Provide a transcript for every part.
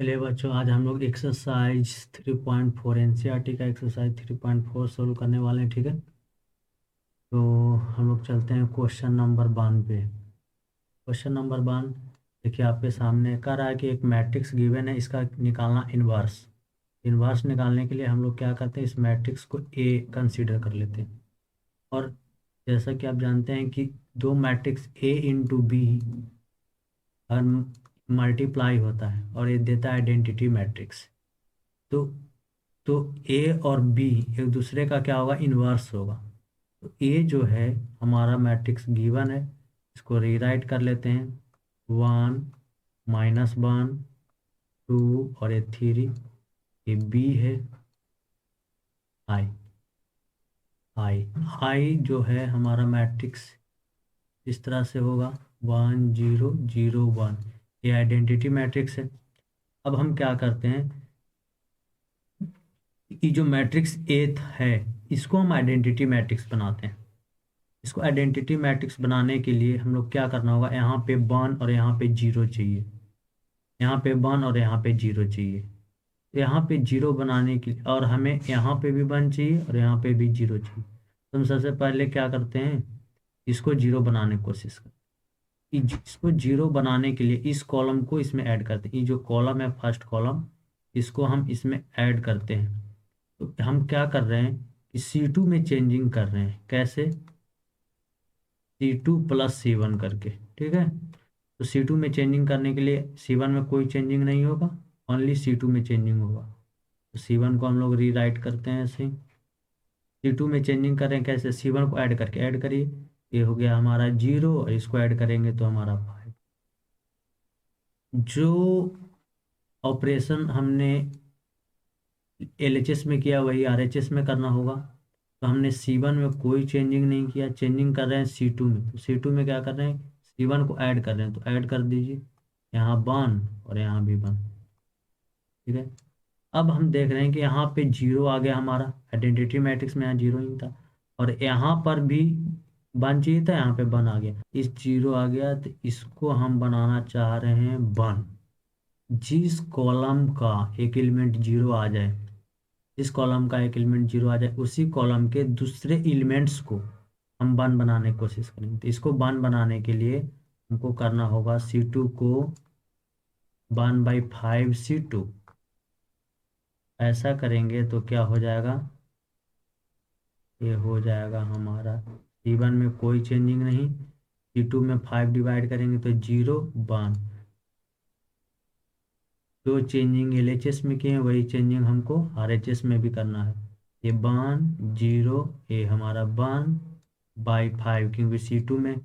चलिए बच्चों, आज हम लोग एक्सरसाइज 3.4 एनसीईआरटी का एक्सरसाइज 3.4 सोल्व करने वाले हैं। ठीक है, तो हम लोग चलते हैं क्वेश्चन नंबर 1 पे। क्वेश्चन नंबर 1 देखिए, आपके सामने कह रहा है कि एक मैट्रिक्स गिवन है, इसका निकालना इन्वर्स। इन्वर्स निकालने के लिए हम लोग क्या करते हैं, इस मैट्रिक्स को ए कंसीडर कर लेते हैं। और जैसा कि आप जानते हैं कि दो मैट्रिक्स ए इंटू बी और मल्टीप्लाई होता है और ये देता है आइडेंटिटी मैट्रिक्स। तो तो ए और बी एक दूसरे का क्या होगा, इन्वर्स होगा। तो ए जो है हमारा मैट्रिक्स गिवन है, इसको रीराइट कर लेते हैं। 1 -1 2 और ये 3। ये बी है। आई आई आई जो है हमारा मैट्रिक्स इस तरह से होगा 1 0 0 1। ये आइडेंटिटी मैट्रिक्स है। अब हम क्या करते हैं, ये जो मैट्रिक्स एथ है इसको हम आइडेंटिटी मैट्रिक्स बनाते हैं। इसको आइडेंटिटी मैट्रिक्स बनाने के लिए हम लोग क्या करना होगा, यहाँ पे 1 और यहाँ पे 0 चाहिए, यहाँ पे 1 और यहाँ पे 0 चाहिए। यहाँ पे 0 बनाने के लिए, और हमें यहाँ पे भी 1 चाहिए और यहाँ पे भी 0 चाहिए। तो हम सबसे पहले क्या करते हैं, इसको 0 बनाने की कोशिश करते हैं। इसको 0 बनाने के लिए इस कॉलम को इसमें ऐड करते हैं। ये जो कॉलम है फर्स्ट कॉलम, इसको हम इसमें ऐड करते हैं। तो हम क्या कर रहे हैं कि C2 में चेंजिंग कर रहे हैं। कैसे, C2 + C1 करके। ठीक है, तो C2 में चेंजिंग करने के लिए C1 में कोई चेंजिंग नहीं होगा, ओनली C2 में चेंजिंग होगा। तो C1 को हम लोग रीराइट करते हैं ऐसे। C2 में चेंजिंग कर रहे हैं कैसे, C1 को ऐड करके, ऐड करिए, ये हो गया हमारा 0 और इसको ऐड करेंगे तो हमारा 5। जो ऑपरेशन हमने LHS में किया वही RHS में करना होगा। तो हमने C1 में कोई चेंजिंग नहीं किया, चेंजिंग कर रहे हैं C2 में। तो C2 में क्या कर रहे हैं, C1 को ऐड कर रहे हैं, तो ऐड कर दीजिए, यहाँ 1 और यहाँ भी 1। ठीक है, अब हम देख रहे हैं कि यहाँ पे 0 आ गया हमारा, आइडेंटिटी मैट्रिक्स में यहाँ 0 ही था। और यहाँ पर भी 1 चाहिए था, यहाँ पे 1 आ गया, इस 0 आ गया। तो इसको हम बनाना चाह रहे हैं 1। जिस कॉलम का एक एलिमेंट 0 आ जाए, जिस कॉलम का एक एलिमेंट 0 आ जाए, उसी कॉलम के दूसरे एलिमेंट्स को हम 1 बनाने की कोशिश करेंगे। तो इसको 1 बनाने के लिए हमको करना होगा C2 को 1/5 C2। ऐसा करेंगे तो क्या हो जाएगा, ये हो जाएगा हमारा C1 में कोई चेंजिंग नहीं, C2 में 5 डिवाइड करेंगे तो 0 1। जो चेंजिंग LHS में किए हैं वही चेंजिंग हमको RHS में भी करना है। ये 1 0, ये हमारा 1/5, क्योंकि C2 में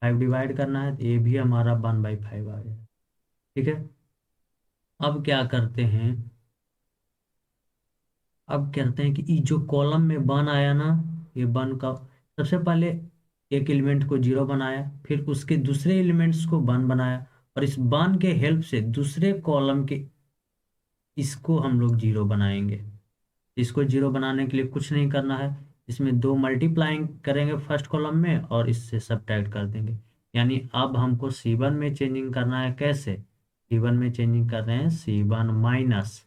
5 डिवाइड करना है, तो ये भी हमारा 1/5 आ गया। ठीक है, अब क्या करते हैं, अब कहते हैं कि ये जो कॉलम में 1 आया ना, ये 1 का सबसे पहले एक एलिमेंट को 0 बनाया, फिर उसके दूसरे एलिमेंट्स को 1 बनाया, और इस 1 के हेल्प से दूसरे कॉलम के इसको हम लोग 0 बनाएंगे। इसको 0 बनाने के लिए कुछ नहीं करना है, इसमें 2 मल्टीप्लाइंग करेंगे फर्स्ट कॉलम में और इससे सब्ट्रैक्ट कर देंगे। यानी अब हमको C1 में चेंजिंग करना है। कैसे, C1 में चेंजिंग कर रहे हैं, C1 माइनस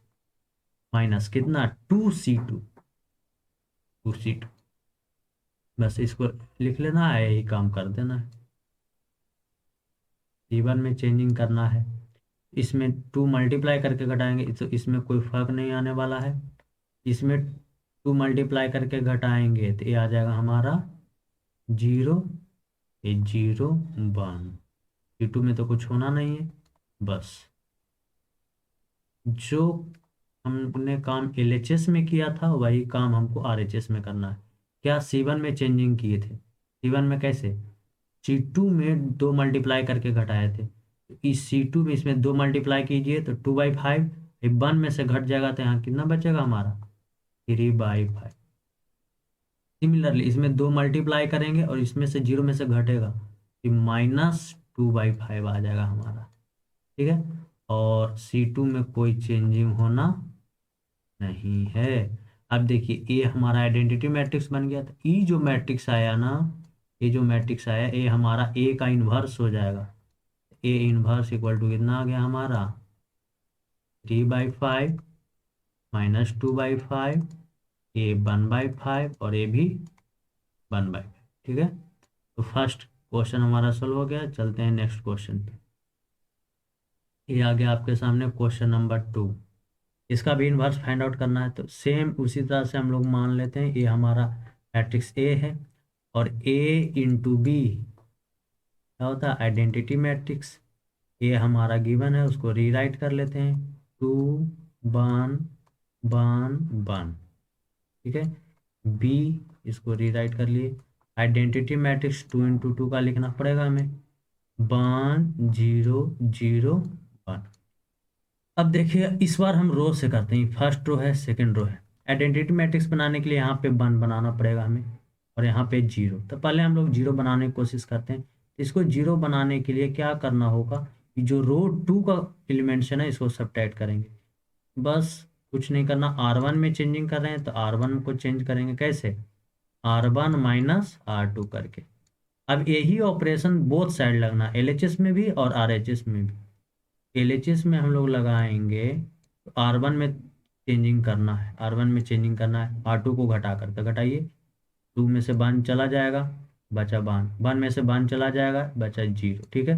माइनस कितना, 2C2, 2C2। बस इसको लिख लेना है, यही काम कर देना है। C1 में चेंजिंग करना है, इसमें 2 मल्टीप्लाई करके घटाएंगे तो इसमें कोई फर्क नहीं आने वाला है। इसमें 2 मल्टीप्लाई करके घटाएंगे तो ये आ जाएगा हमारा 0, ये 0 1। C2 में तो कुछ होना नहीं है। बस जो हमने काम LHS में किया था वही काम हमको RHS में करना है। क्या, C1 में चेंजिंग किए थे, C1 में कैसे, C2 में 2 मल्टीप्लाई करके घटाए थे। तो इस C2 में इसमें 2 मल्टीप्लाई कीजिए तो 2/5, 1 में से घट जाएगा तो यहाँ कितना बचेगा हमारा, 3/5। सिमिलरली इसमें 2 मल्टीप्लाई करेंगे और इसमें से 0 में से घटेगा, कि -2/5 आ जाएगा हमारा। ठीक है, और C2 में कोई चेंजिंग होना नहीं है। अब देखिए, ये हमारा आइडेंटिटी मैट्रिक्स बन गया था। ये जो मैट्रिक्स आया ना, ये जो मैट्रिक्स आया, ये हमारा A का इन्वर्स हो जाएगा। A इन्वर्स इक्वल टू कितना आ गया हमारा, 3/5 -2/5, ए 1/5 और ए भी 1/5। ठीक है, तो फर्स्ट क्वेश्चन हमारा सॉल्व हो गया। चलते हैं नेक्स्ट क्वेश्चन पे। ये आ गया आपके सामने क्वेश्चन नंबर 2। इसका भी इन्वर्स फाइंड आउट करना है, तो सेम उसी तरह से हम लोग मान लेते हैं ये हमारा मैट्रिक्स ए है और ए इंटू बी क्या होता है, आइडेंटिटी मैट्रिक्स। ये हमारा गिवन है, उसको रीराइट कर लेते हैं 2 1 1 1। ठीक है, बी इसको रीराइट कर लिए। आइडेंटिटी मैट्रिक्स 2 × 2 का लिखना पड़ेगा हमें 1 0 0 1। अब देखिए इस बार हम रो से करते हैं, फर्स्ट रो है सेकंड रो है। आइडेंटिटी मैट्रिक्स बनाने के लिए यहाँ पे 1 बनाना पड़ेगा हमें और यहाँ पे 0। तो पहले हम लोग 0 बनाने की कोशिश करते हैं। इसको 0 बनाने के लिए क्या करना होगा कि जो रो 2 का एलिमेंट्स है ना इसको सब्ट्रैक्ट करेंगे। बस कुछ नहीं करना, R1 में चेंजिंग कर रहे हैं तो R1 को चेंज करेंगे कैसे, R1 माइनस R2 करके। अब यही ऑपरेशन बोथ साइड लगना, LHS में भी और RHS में भी। LHS में हम लोग लगाएंगे तो R1 में चेंजिंग करना है, R1 में चेंजिंग करना है, R2 को घटा करके घटाइए, 2 में से 1 चला जाएगा बचा 1, 1 में से 1 चला जाएगा बचा 0। ठीक है,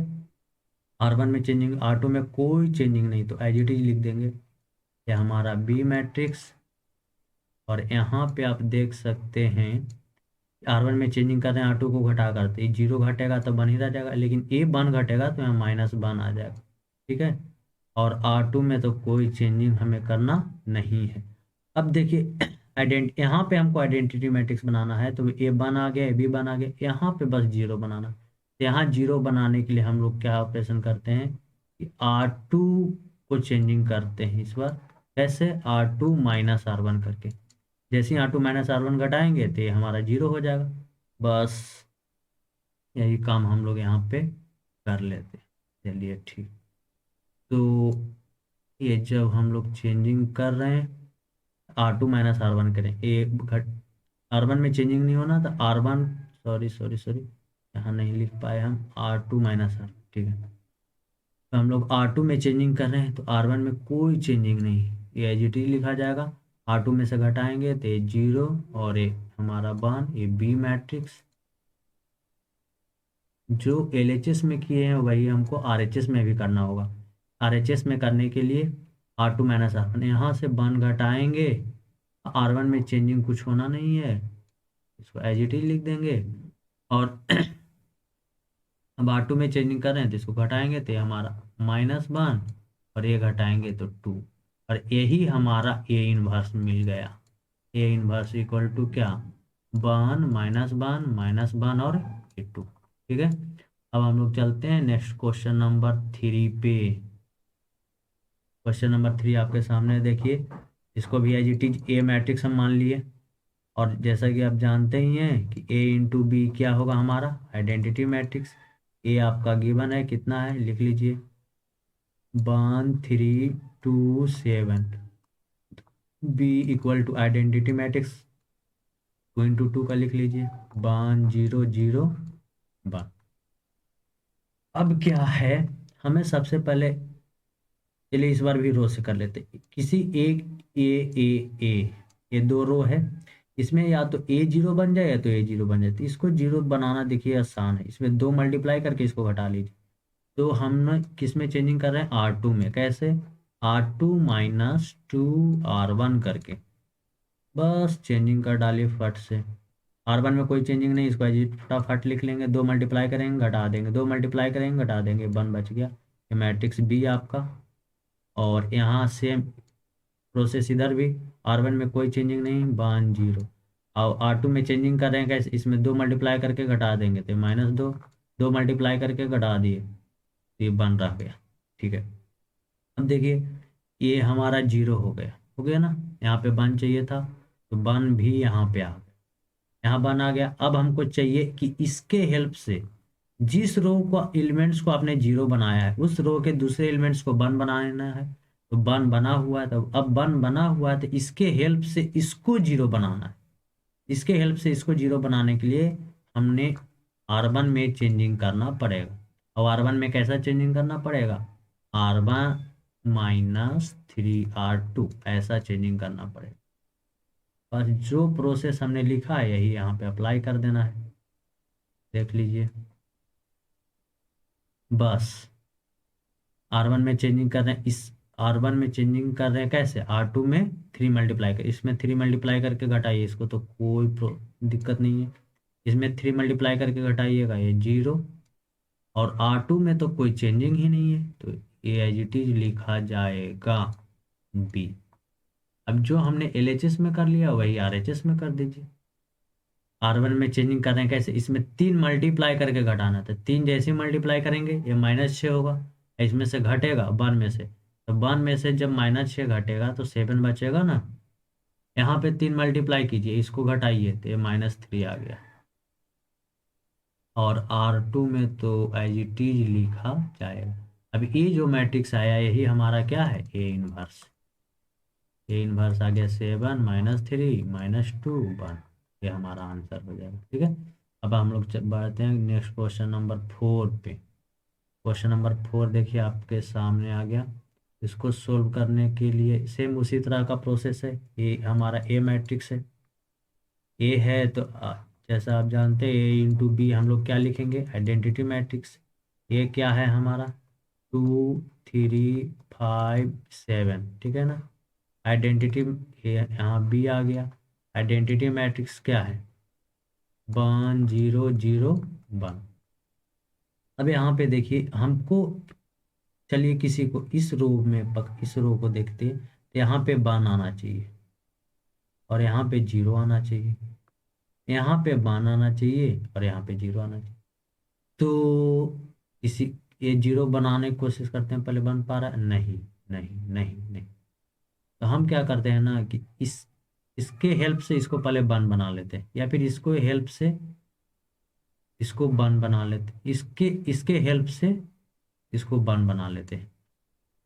R1 में चेंजिंग, R2 में कोई चेंजिंग नहीं, तो एज इट इज लिख देंगे। ये हमारा बी मैट्रिक्स और यहाँ पे आप देख सकते हैं R1 में चेंजिंग कर रहे हैं, R2 को घटा करते 0 घटेगा तो 1 ही रह जाएगा, लेकिन ए 1 घटेगा तो यहाँ -1 आ जाएगा। ठीक है, और R2 में तो कोई चेंजिंग हमें करना नहीं है। अब देखिए यहाँ पे हमको आइडेंटिटी मैट्रिक्स बनाना है, तो ए 1 आ गया, ए बी 1 आ गया, यहाँ पे बस 0 बनाना। तो यहाँ 0 बनाने के लिए हम लोग क्या ऑपरेशन करते हैं कि R2 को चेंजिंग करते हैं इस बार। कैसे, R2 माइनस R1 करके। जैसे ही R2 माइनस R1 घटाएंगे तो ये हमारा 0 हो जाएगा। बस यही काम हम लोग यहाँ पे कर लेते हैं। चलिए ठीक, तो ये जब हम लोग चेंजिंग कर रहे हैं R2 माइनस R1 करें, ए घट R1 में चेंजिंग नहीं होना तो R1, सॉरी यहाँ नहीं लिख पाए हम, R2 माइनस R। ठीक है, तो हम लोग R2 में चेंजिंग कर रहे हैं तो R1 में कोई चेंजिंग नहीं, ये एज इट इज लिखा जाएगा। R2 में से घटाएंगे तो ये 0 और ये हमारा 1। ये बी मैट्रिक्स जो LHS में किए हैं वही हमको RHS में भी करना होगा। RHS में करने के लिए R2 माइनस R1, यहाँ से 1 घटाएंगे, R1 में चेंजिंग कुछ होना नहीं है, इसको एज इट इज लिख देंगे। और अब R2 में चेंजिंग कर रहे हैं तो इसको घटाएंगे तो ये हमारा -1 और ये घटाएंगे तो 2, और यही हमारा A इनवर्स मिल गया। A इनवर्स इक्वल टू क्या, 1 -1 और 2। ठीक है, अब हम लोग चलते हैं नेक्स्ट क्वेश्चन नंबर 3 पे। क्वेश्चन नंबर 3 आपके सामने देखिए, इसको भी as it is a matrix हम मान लिए, और जैसा कि आप जानते ही हैं कि A इंटू बी क्या होगा हमारा आइडेंटिटी मैट्रिक्स। ए आपका गिवन है, कितना है लिख लीजिए 1 3 2 7। B equal to identity matrix 2 × 2 का लिख लीजिए 1 0 0 1। अब क्या है, हमें सबसे पहले, चलिए इस बार भी रो से कर लेते हैं। किसी एक ए ये 2 रो है, इसमें या तो A0 बन जाए या तो A0 बन जाए। तो इसको 0 बनाना देखिए आसान है, इसमें 2 मल्टीप्लाई करके इसको घटा लीजिए। तो हम किस में चेंजिंग कर रहे हैं, R2 में। कैसे, R2 माइनस 2R1 करके, बस चेंजिंग कर डालिए फट से। R1 में कोई चेंजिंग नहीं, इसको फटाफट लिख लेंगे, 2 मल्टीप्लाई करेंगे घटा देंगे, 2 मल्टीप्लाई करेंगे घटा देंगे, 1 बच गया। ये मैट्रिक्स बी आपका। और यहाँ सेम प्रोसेस इधर भी, R1 में कोई चेंजिंग नहीं, 1 0। और R2 में चेंजिंग कर रहे हैं कैसे, इसमें 2 मल्टीप्लाई करके घटा देंगे तो -2, 2 मल्टीप्लाई करके घटा दिए तो ये 1 रह गया। ठीक है, अब देखिए ये हमारा 0 हो गया ना, यहाँ पे 1 चाहिए था तो 1 भी यहाँ पे आ गया, यहाँ 1 आ गया। अब हमको चाहिए कि इसके हेल्प से जिस रो को एलिमेंट्स को आपने 0 बनाया है उस रो के दूसरे एलिमेंट्स को 1 बनाना है। तो 1 बना हुआ है, तो अब 1 बना हुआ है तो इसके हेल्प से इसको 0 बनाना है। इसके हेल्प से इसको 0 बनाने के लिए हमने R1 में चेंजिंग करना पड़ेगा। और R1 में कैसा चेंजिंग करना पड़ेगा, R1 -3R2 ऐसा चेंजिंग करना पड़ेगा। और जो प्रोसेस हमने लिखा है यही यहाँ पे अप्लाई कर देना है, देख लीजिए। बस R1 में चेंजिंग कर रहे हैं, इस R1 में चेंजिंग कर रहे हैं कैसे, R2 में 3 मल्टीप्लाई कर, इसमें 3 मल्टीप्लाई करके घटाइए इसको तो कोई दिक्कत नहीं है। इसमें 3 मल्टीप्लाई करके घटाइएगा ये 0, और R2 में तो कोई चेंजिंग ही नहीं है तो ये एज इट इज लिखा जाएगा B। अब जो हमने LHS में कर लिया वही RHS में कर दीजिए। R1 में चेंजिंग कर रहे हैं कैसे, इसमें 3 मल्टीप्लाई करके घटाना था, 3 जैसे मल्टीप्लाई करेंगे ये -6 होगा, इसमें से घटेगा 1 में से, तो 1 में से जब -6 घटेगा तो 7 बचेगा ना। यहाँ पे 3 मल्टीप्लाई कीजिए, इसको घटाइए तो ये -3 आ गया। और R2 में तो एज इट इज लिखा जाएगा। अब ये जो मैट्रिक्स आया यही हमारा क्या है, ए इनवर्स। ए इनवर्स आ गया 7 -3 -2 1, ये हमारा आंसर हो जाएगा। ठीक है, अब हम लोग बढ़ते हैं नेक्स्ट क्वेश्चन नंबर 4 पे। क्वेश्चन नंबर 4 देखिए आपके सामने आ गया। इसको सोल्व करने के लिए सेम उसी तरह का प्रोसेस है। ये हमारा ए मैट्रिक्स है, ए है तो जैसा आप जानते हैं ए इंटू बी हम लोग क्या लिखेंगे, आइडेंटिटी मैट्रिक्स। ये क्या है हमारा 2 3 5 7, ठीक है ना। आइडेंटिटी यहाँ बी आ गया। आइडेंटिटी मैट्रिक्स क्या है 1 0 0 1। अब यहाँ पे देखिए हमको, चलिए किसी को इस रो में इस रो को देखते हैं तो यहाँ पे 1 आना चाहिए और यहाँ पे 0 आना चाहिए, यहाँ पे 1 आना चाहिए और यहाँ पे 0 आना चाहिए। तो इसी ये 0 बनाने की कोशिश करते हैं, पहले बन पा रहा है, नहीं नहीं नहीं नहीं। तो हम क्या करते हैं ना कि इसके हेल्प से इसको पहले 1 बना लेते हैं, या फिर इसको हेल्प से इसको 1 बना लेते हैं, इसके इसके हेल्प से इसको 1 बना लेते हैं।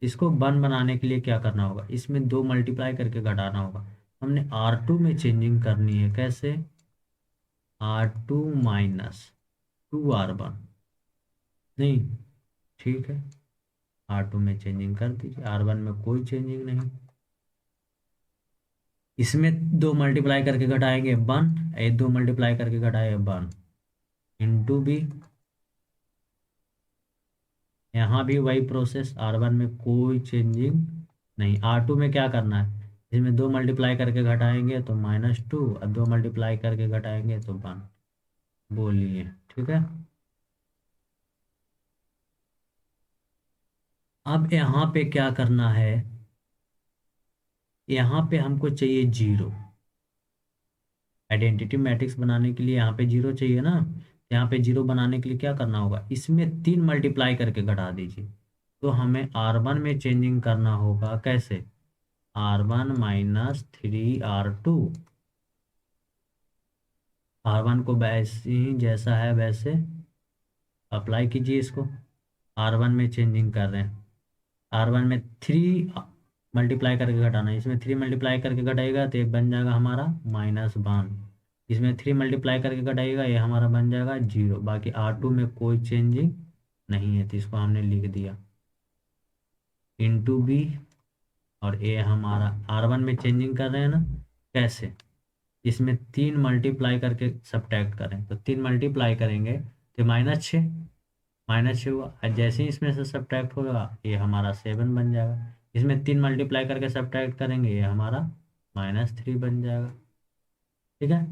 इसको 1 बनाने के लिए क्या करना होगा, इसमें 2 मल्टीप्लाई करके घटाना होगा। हमने R2 में चेंजिंग करनी है कैसे, R2 -2R1, नहीं ठीक है, R2 में चेंजिंग कर दीजिए, R1 में कोई चेंजिंग नहीं। इसमें 2 मल्टीप्लाई करके घटाएंगे 1, ये 2 मल्टीप्लाई करके घटाएंगे 1 इंटू बी। यहाँ भी वही प्रोसेस, R1 में कोई चेंजिंग नहीं। R2 में क्या करना है, इसमें 2 मल्टीप्लाई करके घटाएंगे तो -2 और 2 मल्टीप्लाई करके घटाएंगे तो 1। बोलिए ठीक है। अब यहाँ पे क्या करना है, यहाँ पे हमको चाहिए 0। आइडेंटिटी मैट्रिक्स बनाने के लिए यहाँ पे 0 चाहिए ना। यहाँ पे 0 बनाने के लिए क्या करना होगा, इसमें 3 मल्टीप्लाई करके घटा दीजिए। तो हमें R1 में चेंजिंग करना होगा कैसे, R1 -3R2। R1 को वैसे ही जैसा है वैसे अप्लाई कीजिए इसको। R1 में चेंजिंग कर रहे हैं, R1 में 3 मल्टीप्लाई करके घटाना है, इसमें 3 मल्टीप्लाई करके घटाएगा तो ये बन जाएगा हमारा -1। इसमें 3 मल्टीप्लाई करके घटाएगा ये हमारा बन जाएगा 0। बाकी R2 में कोई चेंजिंग नहीं है तो इसको हमने लिख दिया इंटू बी। और ये हमारा R1 में चेंजिंग कर रहे हैं ना कैसे, इसमें 3 मल्टीप्लाई करके सब्ट्रैक्ट करें तो 3 मल्टीप्लाई करेंगे तो -6 हुआ, और जैसे ही इसमें से सब्ट्रैक्ट होगा ये हमारा 7 बन जाएगा। इसमें 3 मल्टीप्लाई करके सब्ट्रैक्ट करेंगे ये हमारा -3 बन जाएगा। ठीक है,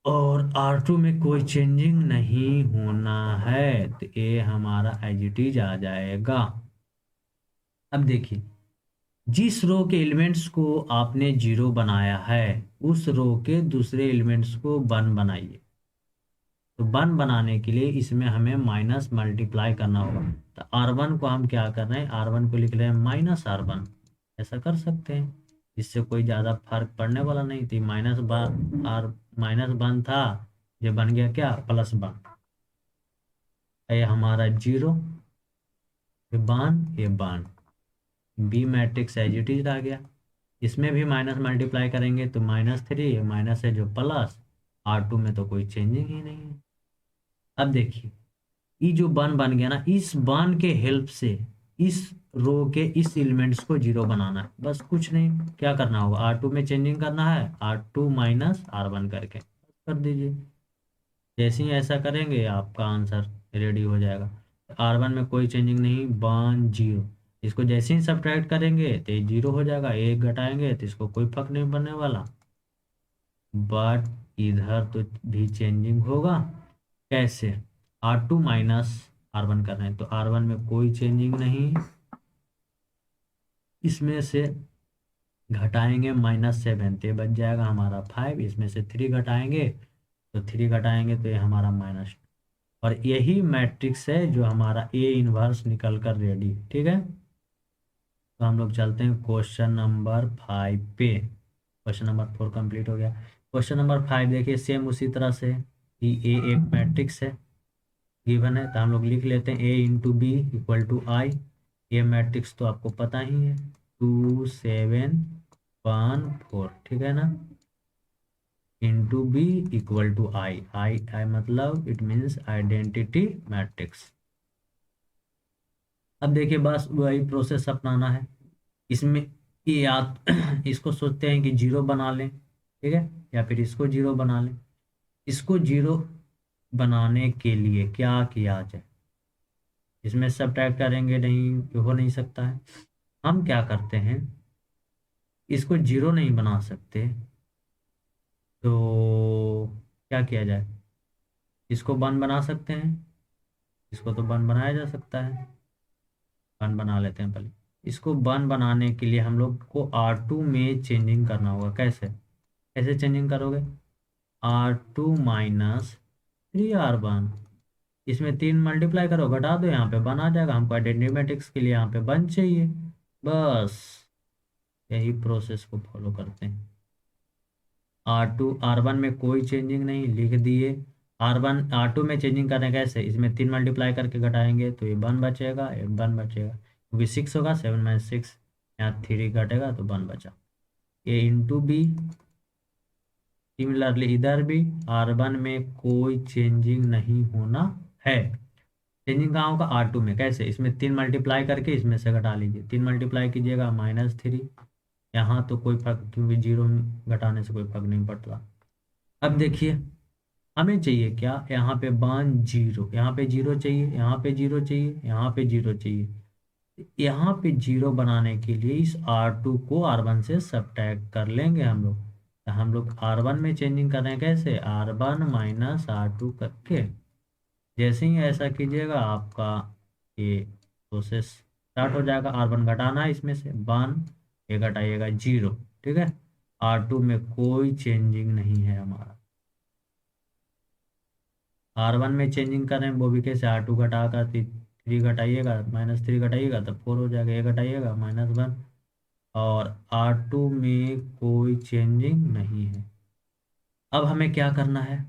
और R2 में कोई चेंजिंग नहीं होना है तो ये हमारा एज इट इज आ जाएगा। अब देखिए जिस रो के एलिमेंट्स को आपने 0 बनाया है उस रो के दूसरे एलिमेंट्स को 1 बनाइए। तो 1 बनाने के लिए इसमें हमें माइनस मल्टीप्लाई करना होगा। तो R1 को हम क्या कर रहे हैं, R1 को लिख रहे हैं -R1, ऐसा कर सकते हैं, इससे कोई ज़्यादा फर्क पड़ने वाला नहीं थी। -1 था, ये बन गया क्या +1। ये हमारा 0, ये 1 B matrix as it is आ गया। इसमें भी माइनस मल्टीप्लाई करेंगे तो -3, माइनस है जो प्लस, R2 में तो कोई चेंजिंग ही नहीं है। अब देखिए ये जो 1 बन गया ना, इस 1 के हेल्प से इस रो के इस एलिमेंट्स को जीरो बनाना है, बस कुछ नहीं। क्या करना होगा, R2 में चेंजिंग करना है, R2 माइनस R1 करके कर दीजिए। जैसे ही ऐसा करेंगे आपका आंसर रेडी हो जाएगा। R1 में कोई चेंजिंग नहीं, 1 0। इसको जैसे ही सब्ट्रैक्ट करेंगे तो ये जीरो हो जाएगा, एक घटाएंगे तो इसको कोई फर्क नहीं पड़ने वाला। बट इधर तो भी चेंजिंग होगा। कैसे, R2 माइनस R1 कर रहे हैं तो R1 में कोई चेंजिंग नहीं, इसमें से घटाएंगे -7 तो ये बच जाएगा हमारा 5, इसमें से 3 घटाएंगे तो 3 घटाएंगे तो ये हमारा माइनस। और यही मैट्रिक्स है जो हमारा ए इनवर्स निकल कर रेडी, ठीक है। तो हम लोग चलते हैं क्वेश्चन नंबर 5 पे। क्वेश्चन नंबर 4 कंप्लीट हो गया। क्वेश्चन नंबर 5 देखिए, सेम उसी तरह से कि ए एक मैट्रिक्स है, गिवन है, तो हम लोग लिख लेते हैं A into B equal to I. ये मैट्रिक्स तो आपको पता ही है, 2 7 1 4, ठीक है ना। इंटू बी इक्वल टू आई, आई मतलब इट मीन्स आइडेंटिटी मैट्रिक्स। अब देखिए बस वही प्रोसेस अपनाना है इसमें। ये याद इसको सोचते हैं कि जीरो बना लें, ठीक है, या फिर इसको जीरो बना लें। इसको जीरो बनाने के लिए क्या किया जाए, इसमें सब्ट्रैक्ट करेंगे नहीं, हो नहीं सकता है। हम क्या करते हैं, इसको जीरो नहीं बना सकते तो क्या किया जाए, इसको वन बना सकते हैं। इसको तो वन बनाया जा सकता है, वन बना लेते हैं पहले। इसको वन बनाने के लिए हम लोग को R2 में चेंजिंग करना होगा। कैसे, कैसे चेंजिंग करोगे, R2 माइनस 3R1, इसमें 3 मल्टीप्लाई करो, घटा दो, यहाँ पे वन आ जाएगा। हमको आइडेंटिटी मैट्रिक्स के लिए यहाँ पे वन चाहिए, बस यही प्रोसेस को फॉलो करते हैं। R2 R1 में कोई चेंजिंग नहीं, लिख दिए। R1 R2 में चेंजिंग करने कैसे, इसमें 3 मल्टीप्लाई करके घटाएंगे तो ये वन बचेगा, ये वन बचेगा, क्योंकि 6 होगा, 7 माइनस 6, यहाँ 3 घटेगा तो वन बचा। ए इंटू बी, सिमिलरली इधर भी R1 में कोई चेंजिंग नहीं होना है। चेंजिंग कहाँ होगा, R2 में। कैसे, इसमें 3 मल्टीप्लाई करके इसमें से घटा लीजिए, 3 मल्टीप्लाई कीजिएगा -3, यहाँ तो कोई फर्क, क्योंकि जीरो घटाने से कोई फर्क नहीं पड़ता। अब देखिए हमें चाहिए क्या, यहाँ पे 1 0, यहाँ पे जीरो चाहिए, यहाँ पे जीरो चाहिए, यहाँ पे जीरो चाहिए। यहाँ पे जीरो बनाने के लिए इस R2 को R1 से सब्ट्रैक्ट कर लेंगे हम लोग। तो हम लोग R1 में चेंजिंग कर रहे हैं, कैसे, R1 माइनस R2 करके। जैसे ही ऐसा कीजिएगा आपका ये प्रोसेस स्टार्ट हो जाएगा। R1 घटाना है, इसमें से 1, ये घटाइएगा 0, ठीक है। R2 में कोई चेंजिंग नहीं है हमारा। R1 में चेंजिंग कर रहे हैं, वो भी कैसे, R2 घटा कर 3 घटाइएगा, -3 घटाइएगा तो 4 हो जाएगा, ये घटाइएगा -1। और R2 में कोई चेंजिंग नहीं है। अब हमें क्या करना है,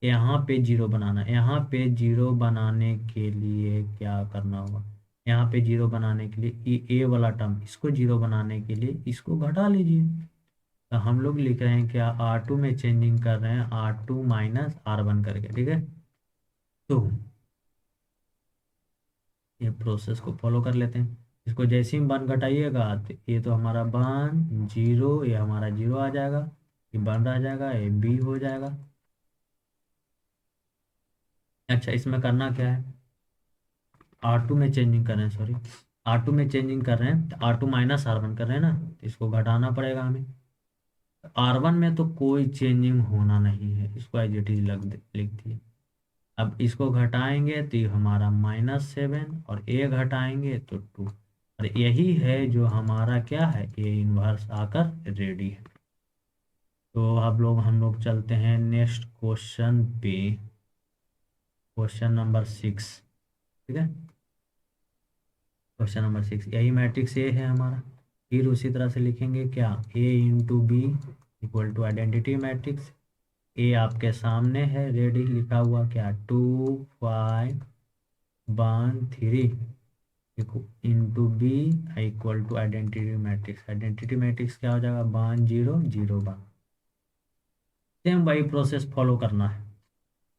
यहाँ पे जीरो बनाना है। यहाँ पे जीरो बनाने के लिए क्या करना होगा, यहाँ पे जीरो बनाने के लिए ए वाला टर्म, इसको जीरो बनाने के लिए इसको घटा लीजिए। तो हम लोग लिख रहे हैं क्या, R2 में चेंजिंग कर रहे हैं R2 माइनस R1 करके, ठीक है। तो ये प्रोसेस को फॉलो कर लेते हैं। इसको जैसे ही वन घटाइएगा तो ये तो हमारा 1 0, ये हमारा 0 आ जाएगा, ये वन रह जाएगा, ये बी हो जाएगा। अच्छा, इसमें करना क्या है, R2 में चेंजिंग कर रहे हैं, सॉरी, R2 में चेंजिंग कर रहे हैं तो R2 माइनस R1 कर रहे हैं ना, तो इसको घटाना पड़ेगा हमें। R1 में तो कोई चेंजिंग होना नहीं है, इसको एज इट इज लिख दिए। अब इसको घटाएंगे तो ये हमारा -7, और ए घटाएंगे तो 2, और यही है जो हमारा क्या है, ए इनवर्स आकर रेडी है। तो हम लोग चलते हैं नेक्स्ट क्वेश्चन पे, क्वेश्चन नंबर 6, ठीक है। क्वेश्चन नंबर 6, यही मैट्रिक्स ए है हमारा। फिर उसी तरह से लिखेंगे क्या, A into B equal to identity matrix. A आपके सामने है रेडी लिखा हुआ, क्या, 2 5 1 3 into B equal to identity matrix. Identity matrix क्या हो जाएगा, 1 0 0 1। सेम वही प्रोसेस फॉलो करना है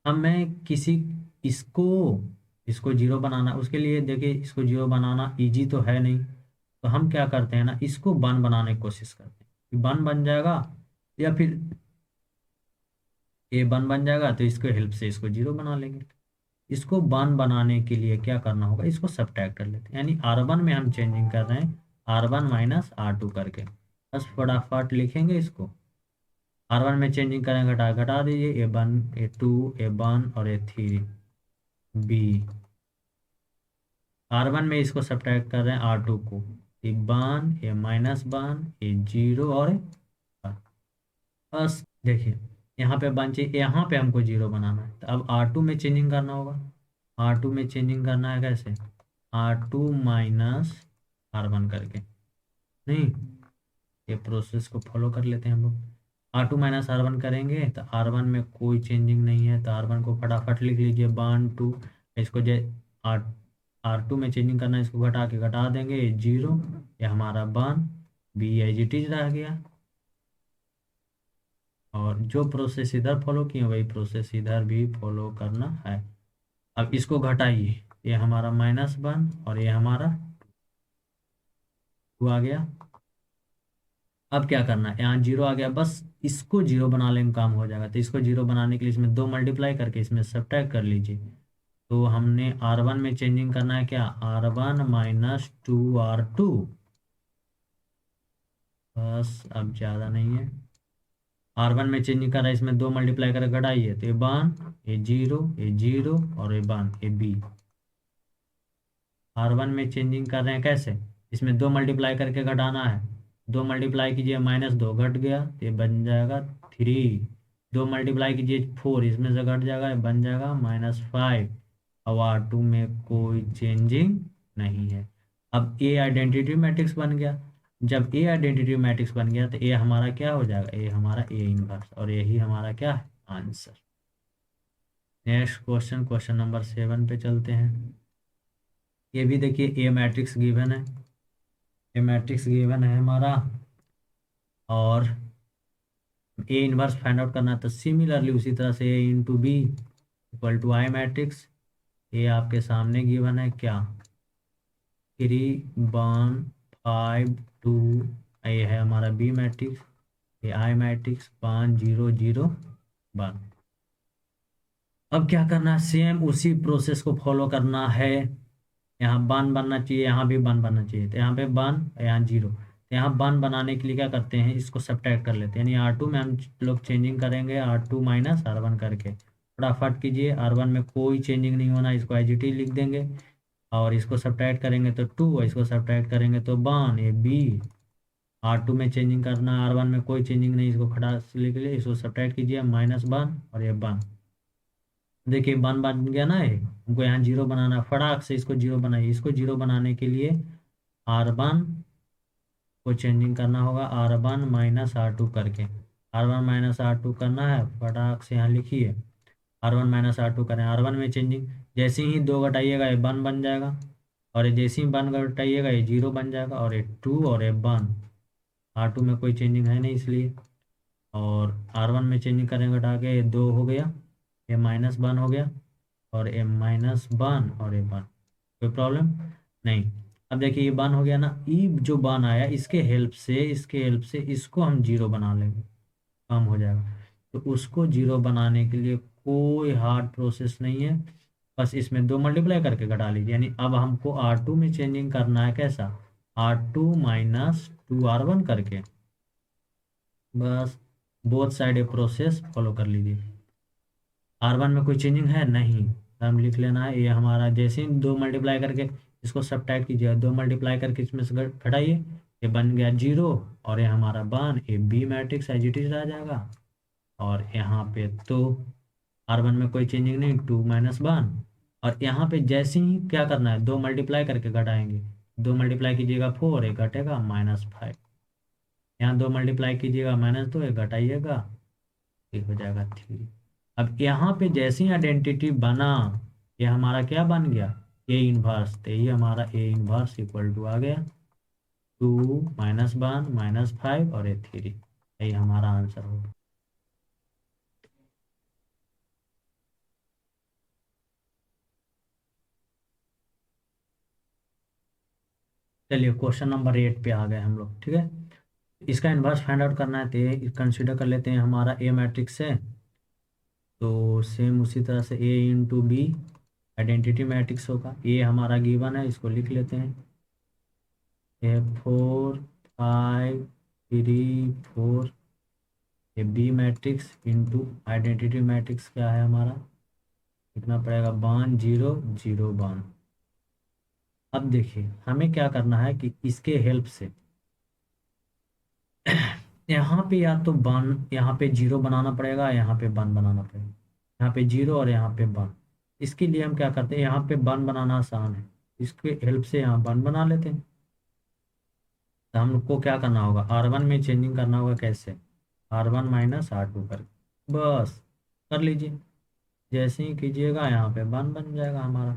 हमें। किसी इसको इसको जीरो बनाना, उसके लिए देखिए इसको जीरो बनाना इजी तो है नहीं, तो हम क्या करते हैं ना, इसको वन बनाने की कोशिश करते हैं कि वन बन जाएगा, या फिर ए वन बन जाएगा तो इसके हेल्प से इसको जीरो बना लेंगे। इसको वन बनाने के लिए क्या करना होगा, इसको सब्ट्रैक्ट कर लेते हैं, यानी R1 में हम चेंजिंग कर रहे हैं R1 माइनस R2 करके। बस फटाफट लिखेंगे इसको, R1 में चेंजिंग करें, घटा घटा दीजिए, A1 A2 A1 और A3 B। R1 में इसको सब्ट्रैक्ट कर रहे हैं R2 को, A1 A minus one A0 और A। बस देखिए यहाँ पे वन चाहिए, यहाँ पे हमको जीरो बनाना है, तो अब R2 में चेंजिंग करना होगा। R2 में चेंजिंग करना है कैसे, R2 माइनस R1 करके, नहीं ये प्रोसेस को फॉलो कर लेते हैं हम लोग। R2 माइनस R1 करेंगे तो R1 में कोई चेंजिंग नहीं है, तो R1 को फटाफट लिख लीजिए 1 2। इसको आर R2 में चेंजिंग करना है, इसको घटा के घटा देंगे, 0 ये हमारा 1 बी एज इट इज रह गया। और जो प्रोसेस इधर फॉलो किए वही प्रोसेस इधर भी फॉलो करना है। अब इसको घटाइए, ये हमारा -1 और ये हमारा 2 आ गया। अब क्या करना है, यहाँ 0 आ गया, बस इसको 0 बना लेंगे काम हो जाएगा। तो इसको 0 बनाने के लिए इसमें 2 मल्टीप्लाई करके इसमें सब्ट्रैक्ट कर लीजिए। तो हमने R1 में चेंजिंग करना है क्या, R1 माइनस 2R2, बस अब ज़्यादा नहीं है। R1 में चेंजिंग कर रहा है, इसमें 2 मल्टीप्लाई करके घटाइए, तो ये 1 ये 0 और ये B। R1 में चेंजिंग कर रहे हैं कैसे, इसमें 2 मल्टीप्लाई करके घटाना है, 2 मल्टीप्लाई कीजिए -2 घट गया, तो ये बन जाएगा 3। 2 मल्टीप्लाई कीजिए 4, इसमें से घट जाएगा, ये बन जाएगा -5। अब R2 में कोई चेंजिंग नहीं है। अब ए आइडेंटिटी मैट्रिक्स बन गया। जब ए आइडेंटिटी मैट्रिक्स बन गया तो ए हमारा क्या हो जाएगा, ए हमारा ए इनवर्स, और यही हमारा क्या है answer. Next question, question number 7 पे चलते हैं। ये भी देखिए ए मैट्रिक्स गिवन है, ए मैट्रिक्स गिवन है हमारा, और ए इनवर्स फाइंड आउट करना है। तो सिमिलरली उसी तरह से A into B equal to I matrix. ये आपके सामने गिवन है क्या, 3 1 5 2, ये है हमारा बी मैट्रिक्स, ये आई मैट्रिक्स 5 0 0 1। अब क्या करना है, सेम उसी प्रोसेस को फॉलो करना है। यहाँ 1 बनना चाहिए, यहाँ भी 1 बनना चाहिए, तो यहाँ पे 1 यहाँ 0। तो यहाँ 1 बनाने के लिए क्या करते हैं, इसको सब्ट्रैक्ट कर लेते हैं, यानी R2 में हम लोग चेंजिंग करेंगे R2 माइनस R1 करके। फटाफट कीजिए, R1 में कोई चेंजिंग नहीं होना, इसको एज इट इज लिख देंगे, और इसको सब्ट्रैक्ट करेंगे तो 2 और इसको सब्ट्रैक्ट करेंगे तो 1 ये B। R2 में चेंजिंग करना, R1 में कोई चेंजिंग नहीं, इसको खड़ा से लिख लिए, इसको सब्ट्रैक्ट कीजिए -1 और ये 1। देखिए 1 बन गया ना, ये हमको यहाँ 0 बनाना है, फटाक से इसको 0 बनाइए। इसको 0 बनाने के लिए R1 को चेंजिंग करना होगा R1 माइनस R2 करके। R1 माइनस R2 करना है, फटाक से यहाँ लिखिए, R1 माइनस R2 करें। R1 में चेंजिंग, जैसे ही 2 घटाइएगा ये 1 बन जाएगा, और ये जैसे ही 1 घटाइएगा ये 0 बन जाएगा, और ये 2 और ये 1। R2 में कोई चेंजिंग है नहीं इसलिए, और R1 में चेंजिंग करें घटा के, ये 2 हो गया, ये -1 हो गया, और ये -1 और ये 1। कोई प्रॉब्लम नहीं। अब देखिए ये 1 हो गया ना, ई जो 1 आया इसके हेल्प से इसको हम 0 बना लेंगे, काम हो जाएगा। तो उसको 0 बनाने के लिए कोई हार्ड प्रोसेस नहीं है, बस इसमें 2 मल्टीप्लाई करके घटा लीजिए। यानी अब हमको R2 में चेंजिंग करना है कैसा, R2 माइनस 2R1 करके। बस बोथ साइड ये प्रोसेस फॉलो कर लीजिए। R1 में कोई चेंजिंग है नहीं, तो हम लिख लेना है, ये हमारा जैसे ही 2 मल्टीप्लाई करके इसको सब्ट्रैक्ट कीजिए, 2 मल्टीप्लाई करके इसमें से घटाइए, ये बन गया 0 और ये हमारा 1, ये B matrix as it is आ जाएगा। और यहाँ पे तो R1 में कोई चेंजिंग नहीं, 2 - 1। और यहाँ पे जैसे ही क्या करना है, 2 मल्टीप्लाई करके घटाएंगे, 2 मल्टीप्लाई कीजिएगा 4, ये घटेगा -5। यहाँ 2 मल्टीप्लाई कीजिएगा -2, ये घटाइएगा, ये हो जाएगा 3। अब यहाँ पे जैसे ही आइडेंटिटी बना, ये हमारा क्या बन गया, ए इनवर्स। तो ये हमारा ए इनवर्स इक्वल टू आ गया 2 - 1 -5 और ये 3। यही हमारा आंसर होगा। चलिए क्वेश्चन नंबर 8 पे आ गए हम लोग, ठीक है। इसका इन्वर्स फाइंड आउट करना है तो ये कंसिडर कर लेते हैं, हमारा ए मैट्रिक्स है। तो सेम उसी तरह से A into B identity matrix होगा। ए हमारा गिवन है, इसको लिख लेते हैं। ए 4 5 3 4, ये B matrix into identity matrix क्या है हमारा, लिखना पड़ेगा 1 0 0 1। अब देखिए हमें क्या करना है कि इसके हेल्प से यहाँ पे या तो वन, यहाँ पे जीरो बनाना पड़ेगा, यहाँ पे वन बनाना पड़ेगा, यहाँ पे जीरो और यहाँ पे वन। इसके लिए हम क्या करते हैं, यहाँ पे वन बनाना आसान है, इसके हेल्प से यहाँ वन बना लेते हैं। तो हम लोग को क्या करना होगा, R1 में चेंजिंग करना होगा, कैसे, R1 माइनस R2 कर, बस कर लीजिए। जैसे ही कीजिएगा यहाँ पे वन बन जाएगा हमारा।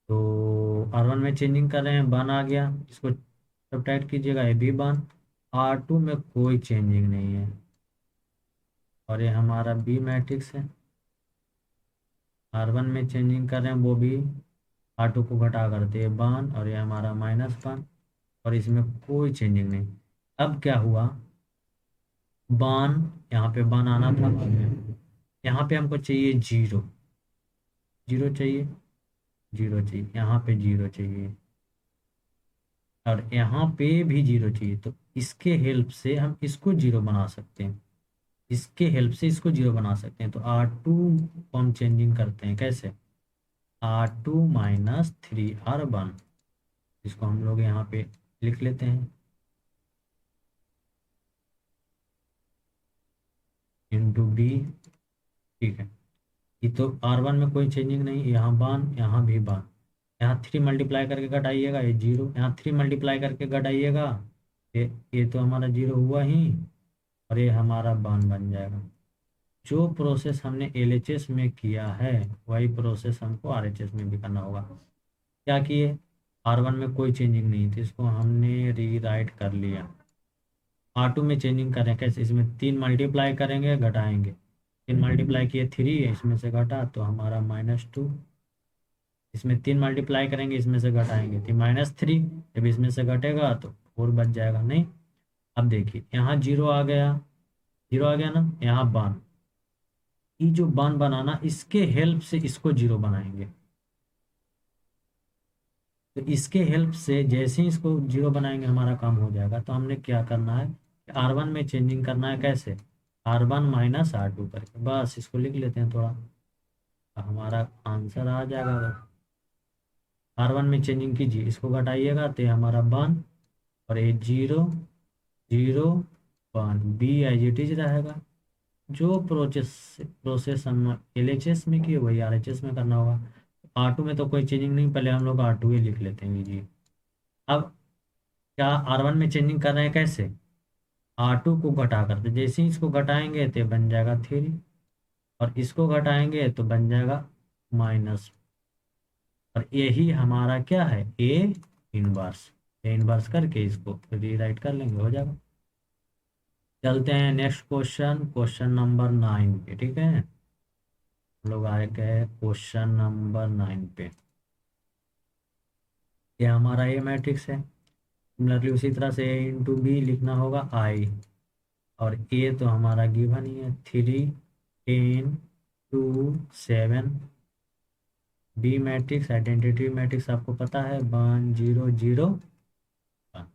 तो R1 में चेंजिंग कर रहे हैं, वन आ गया, इसको सब्ट्रैक्ट कीजिएगा, ये भी वन। R2 में कोई चेंजिंग नहीं है, और ये हमारा बी मैट्रिक्स है। R1 में चेंजिंग कर रहे हैं, वो भी R2 को घटा करते हैं वन, और ये हमारा माइनस वन, और इसमें कोई चेंजिंग नहीं। अब क्या हुआ, वन, यहाँ पे वन आना था, यहाँ पे हमको चाहिए जीरो, जीरो चाहिए, जीरो चाहिए, यहाँ पे जीरो चाहिए, और यहाँ पे भी जीरो चाहिए। तो इसके हेल्प से हम इसको जीरो बना सकते हैं, इसके हेल्प से इसको जीरो बना सकते हैं। तो R2 को हम चेंजिंग करते हैं, कैसे, R2 माइनस 3R1, इसको हम लोग यहाँ पे लिख लेते हैं, इंटू बी, ठीक है। ये तो R1 में कोई चेंजिंग नहीं, यहाँ वन, यहाँ भी वन, यहाँ 3 मल्टीप्लाई करके घटाइएगा, ये जीरो, यहाँ 3 मल्टीप्लाई करके घटाइएगा, ये तो हमारा जीरो हुआ ही, और ये हमारा वन बन जाएगा। जो प्रोसेस हमने LHS में किया है वही प्रोसेस हमको RHS में भी करना होगा। क्या किए, R1 में कोई चेंजिंग नहीं थी, इसको हमने रीराइट कर लिया। R2 में चेंजिंग करें, कैसे, इसमें 3 मल्टीप्लाई करेंगे, घटाएंगे, 3 मल्टीप्लाई किए 3 है, इसमें से घटा तो हमारा -2, इसमें 3 मल्टीप्लाई करेंगे, इसमें से घटाएंगे तो -3, जब इसमें से घटेगा तो 4 बच जाएगा, नहीं। अब देखिए यहाँ जीरो आ गया, जीरो आ गया ना, यहाँ वन, ये जो वन बनाना, इसके हेल्प से इसको जीरो बनाएंगे। तो इसके हेल्प से जैसे ही इसको जीरो बनाएंगे हमारा काम हो जाएगा। तो हमने क्या करना है, R1 में चेंजिंग करना है, कैसे, R1 माइनस R2 करके, बस इसको लिख लेते हैं थोड़ा, तो हमारा आंसर आ जाएगा। R1 में चेंजिंग कीजिए, इसको घटाइएगा तो ये हमारा वन, और ये zero zero one, B as it is रहेगा। जो प्रोसेस प्रोसेस हम LHS में किए वही RHS में करना होगा। R2 में तो कोई चेंजिंग नहीं, पहले हम लोग R2 ही लिख लेते हैं, लीजिए। अब क्या, R1 में चेंजिंग कर रहे हैं, कैसे, R2 को घटा करते, जैसे ही इसको घटाएंगे तो बन जाएगा 3, और इसको घटाएंगे तो बन जाएगा माइनस, और यही हमारा क्या है, ए इनवर्स। ए इनवर्स करके इसको रीराइट कर लेंगे, हो जाएगा। चलते हैं नेक्स्ट क्वेश्चन, क्वेश्चन नंबर 9 पे, ठीक है। हम लोग आए गए क्वेश्चन नंबर 9 पे। ये हमारा ए मैट्रिक्स है, सिमिलरली उसी तरह से ए इंटू बी लिखना होगा आई, और ए तो हमारा गिवन ही है 3 10 2 7। बी मैट्रिक्स आइडेंटिटी मैट्रिक्स आपको पता है 1 0 0 1।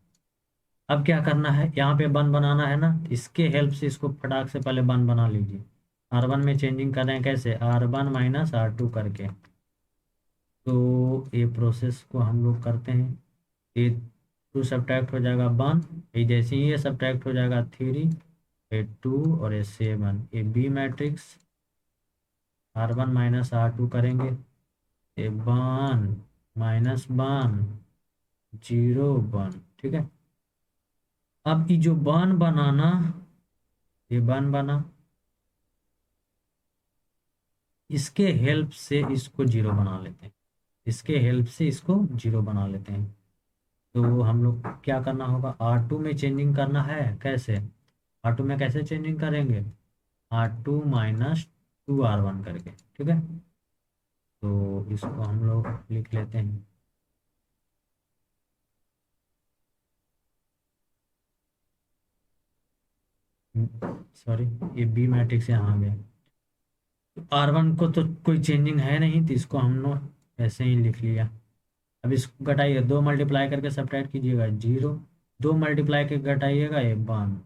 अब क्या करना है, यहाँ पे वन बनाना है ना, इसके हेल्प से इसको फटाक से पहले वन बना लीजिए। R1 में चेंजिंग कर रहे हैं, कैसे, R1 माइनस R2 करके। तो ये प्रोसेस को हम लोग करते हैं, ये 2 सब्ट्रैक्ट हो जाएगा 1, ये जैसे ही ये सब्ट्रैक्ट हो जाएगा 3, ये 2 और ये 7, ये B matrix. R1 minus R2 करेंगे, ये 1 माइनस 1 0 1, ठीक है। अब ये जो 1 बनाना, ये 1 बना, इसके हेल्प से इसको जीरो बना लेते हैं, इसके हेल्प से इसको जीरो बना लेते हैं। तो हम लोग क्या करना होगा, R2 में चेंजिंग करना है, कैसे, R2 में कैसे चेंजिंग करेंगे, R2 माइनस 2R1 करके, ठीक है। तो इसको हम लोग लिख लेते हैं, सॉरी, ये बी मैट्रिक्स यहाँ आ गया। R1 को तो कोई चेंजिंग है नहीं, तो इसको हम लोग ऐसे ही लिख लिया। अब इसको घटाइए, 2 मल्टीप्लाई करके सब्ट्रैक्ट कीजिएगा 0, 2 मल्टीप्लाई के घटाइएगा ये 1।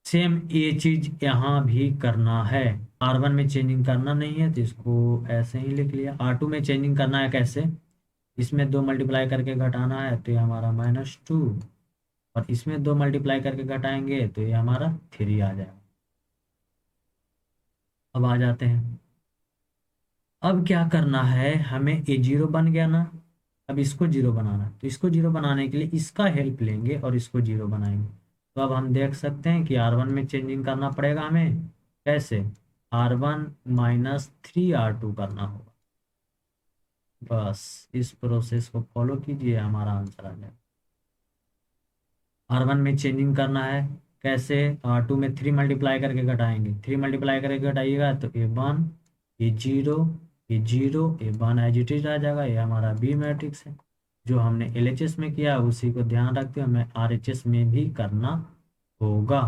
सेम ये चीज यहाँ भी करना है। R1 में चेंजिंग करना नहीं है, तो इसको ऐसे ही लिख लिया। R2 में चेंजिंग करना है कैसे, इसमें 2 मल्टीप्लाई करके घटाना है, तो ये हमारा -2, और इसमें 2 मल्टीप्लाई करके घटाएंगे तो ये हमारा 3 आ जाएगा। अब आ जाते हैं, अब क्या करना है हमें, ये 0 बन गया ना, अब इसको 0 बनाना है, तो इसको 0 बनाने के लिए इसका हेल्प लेंगे और इसको 0 बनाएंगे। तो अब हम देख सकते हैं कि R1 में चेंजिंग करना पड़ेगा हमें, कैसे, R1 -3R2 करना होगा। बस इस प्रोसेस को फॉलो कीजिए, हमारा आंसर आ जाएगा। R1 में चेंजिंग करना है कैसे, R2 में 3 मल्टीप्लाई करके घटाएंगे, 3 मल्टीप्लाई करके घटाइएगा तो ये 1, ये 0, ये 0, ये 1 एज इट इज आ जाएगा। ये हमारा बी मैट्रिक्स है। जो हमने LHS में किया उसी को ध्यान रखते हुए हमें RHS में भी करना होगा।